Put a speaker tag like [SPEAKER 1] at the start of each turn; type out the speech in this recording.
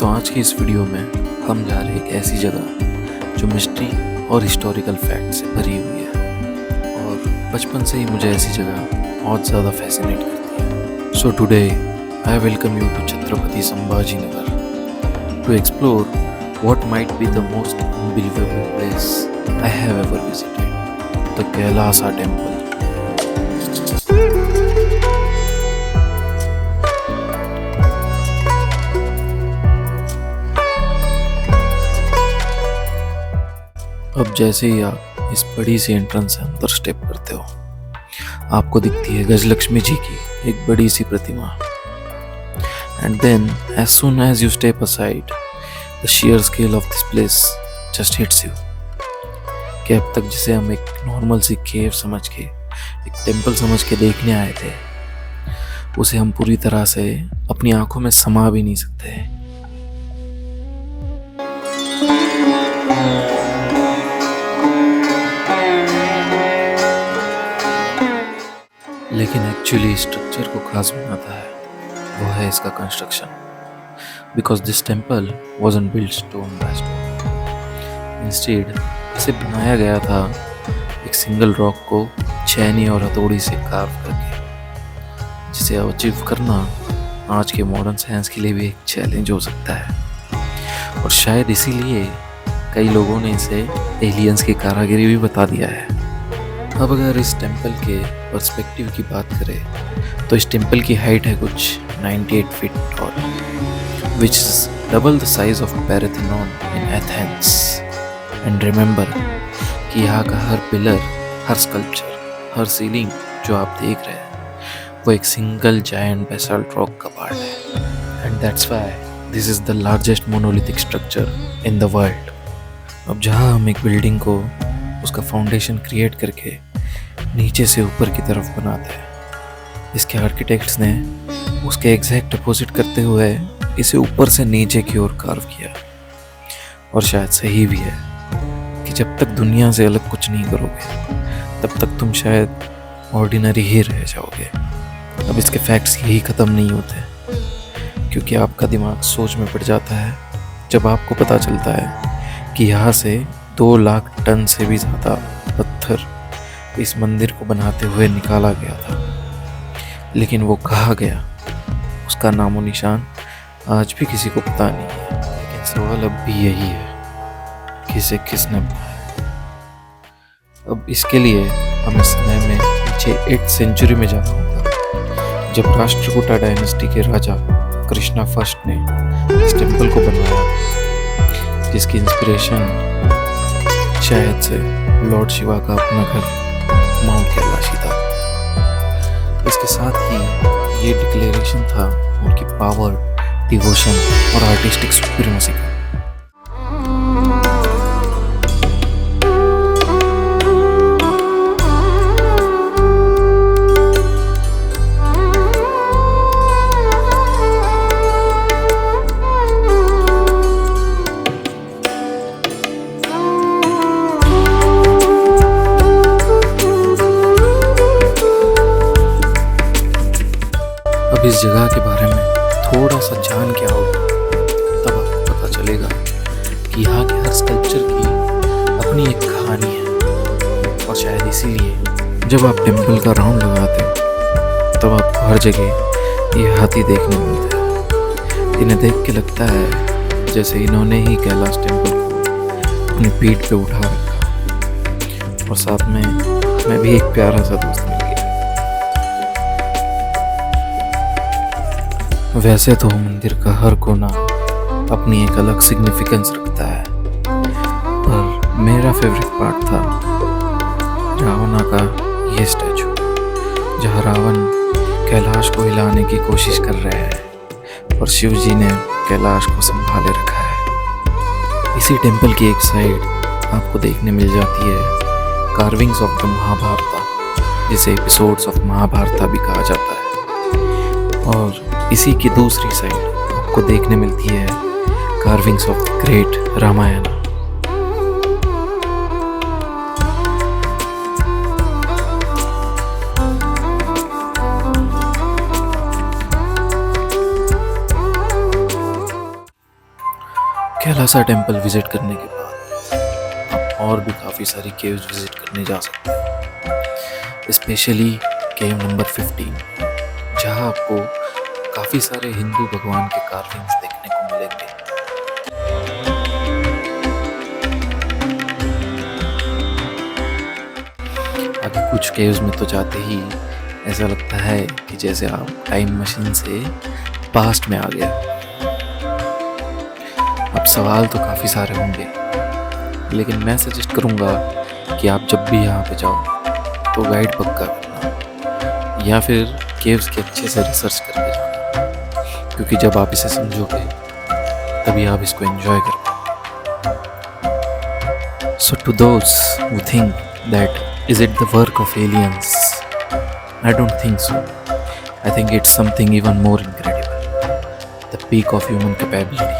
[SPEAKER 1] तो आज की इस वीडियो में हम जा रहे हैं एक ऐसी जगह जो मिस्ट्री और हिस्टोरिकल फैक्ट से भरी हुई है और बचपन से ही मुझे ऐसी जगह बहुत ज़्यादा फैसिनेट करती है। So today I welcome you to Chhatrapati Sambhaji Nagar to explore what might be the most unbelievable place I have ever visited, the Kailasa Temple. अब जैसे ही आप इस बड़ी सी एंट्रेंस से अंदर स्टेप करते हो, आपको दिखती है गजलक्ष्मी जी की एक बड़ी सी प्रतिमा। And then, as soon as you step aside, the sheer scale of this place just hits you. कि अब तक जिसे हम एक नॉर्मल सी केव समझ के, एक टेम्पल समझ के देखने आए थे, उसे हम पूरी तरह से अपनी आंखों में समा भी नहीं सकते। लेकिन एक्चुअली स्ट्रक्चर को खास बनाता है वो है इसका construction. Because this temple wasn't built stone by stone. Instead, इसे बनाया गया था एक सिंगल रॉक को छेनी और हथौड़ी से कार्व करके, जिसे अचीव करना आज के मॉडर्न साइंस के लिए भी एक चैलेंज हो सकता है। और शायद इसीलिए कई लोगों ने इसे एलियंस की कारागिरी भी बता दिया है। अब अगर इस टेम्पल के पर्सपेक्टिव की बात करें तो इस टेम्पल की हाइट है कुछ 98 feet tall, which is double the size of Parthenon in Athens. And remember कि यहाँ का हर पिलर, हर स्कल्पचर, हर सीलिंग जो आप देख रहे हैं वो एक सिंगल जायंट बेसाल्ट रॉक का पार्ट है। And that's why this is the largest monolithic structure in the world. अब जहाँ हम एक बिल्डिंग को उसका फाउंडेशन क्रिएट करके नीचे से ऊपर की तरफ बनाते हैं, इसके आर्किटेक्ट्स ने उसके एग्जैक्ट अपोजिट करते हुए इसे ऊपर से नीचे की ओर कार्व किया। और शायद सही भी है कि जब तक दुनिया से अलग कुछ नहीं करोगे तब तक तुम शायद ऑर्डिनरी ही रह जाओगे। अब इसके फैक्ट्स यही ख़त्म नहीं होते, क्योंकि आपका दिमाग सोच में पड़ जाता है जब आपको पता चलता है कि यहाँ से 2 लाख टन से भी ज़्यादा पत्थर इस मंदिर को बनाते हुए निकाला गया था। लेकिन वो कहाँ गया, उसका नामो निशान आज भी किसी को पता नहीं है। लेकिन सवाल अब भी यही है कि इसे किसने बनाया। अब इसके लिए हमें समय में पीछे 8th सेंचुरी में जाना होगा, जब राष्ट्रकूटा डायनेस्टी के राजा कृष्णा फर्स्ट ने इस टेम्पल को बनवाया, जिसकी इंस्पिरेशन शायद से लॉर्ड शिवा का अपना घर माउंट कैलाशी था। इसके साथ ही ये डिक्लेरेशन था उनकी पावर, डिवोशन और आर्टिस्टिक सुप्रीमेसी का। अब इस जगह के बारे में थोड़ा सा जान के आओ तब आपको पता चलेगा कि यहाँ के हर स्कल्पचर की अपनी एक कहानी है। और शायद इसीलिए जब आप टेम्पल का राउंड लगाते हो तब आपको हर जगह ये हाथी देखने मिलते हैं। इन्हें देख के लगता है जैसे इन्होंने ही कैलाश टेम्पल को अपनी पीठ पे उठा रखा, और साथ में मैं भी एक प्यारा सा दोस्त मिल गया। वैसे तो मंदिर का हर कोना अपनी एक अलग सिग्निफिकेंस रखता है, पर मेरा फेवरेट पार्ट था रावणा का ये स्टैचू, जहाँ रावण कैलाश को हिलाने की कोशिश कर रहे हैं और शिव जी ने कैलाश को संभाले रखा है। इसी टेम्पल की एक साइड आपको देखने मिल जाती है कार्विंग्स ऑफ द महाभारता, जिसे एपिसोड्स ऑफ महाभारता भी कहा जाता है। और इसी की दूसरी साइड आपको देखने मिलती है carvings of the great Ramayan. Kailasa temple visit करने के बाद आप और भी काफ़ी सारी केव्स विजिट करने जा सकते हैं, स्पेशली केव नंबर 15, जहां आपको काफ़ी सारे हिंदू भगवान के कार्विंग्स देखने को मिलेंगे। आगे कुछ केव्स में तो जाते ही ऐसा लगता है कि जैसे आप टाइम मशीन से पास्ट में आ गए। अब सवाल तो काफ़ी सारे होंगे, लेकिन मैं सजेस्ट करूँगा कि आप जब भी यहाँ पे जाओ तो गाइड पक्का करना, या फिर केव्स के अच्छे से रिसर्च करके जाना, क्योंकि जब आप इसे समझोगे तभी आप इसको एंजॉय कर पाओगे। So to those who think that is it the work of aliens, I don't think so. I think it's something even more incredible, the peak of human capability.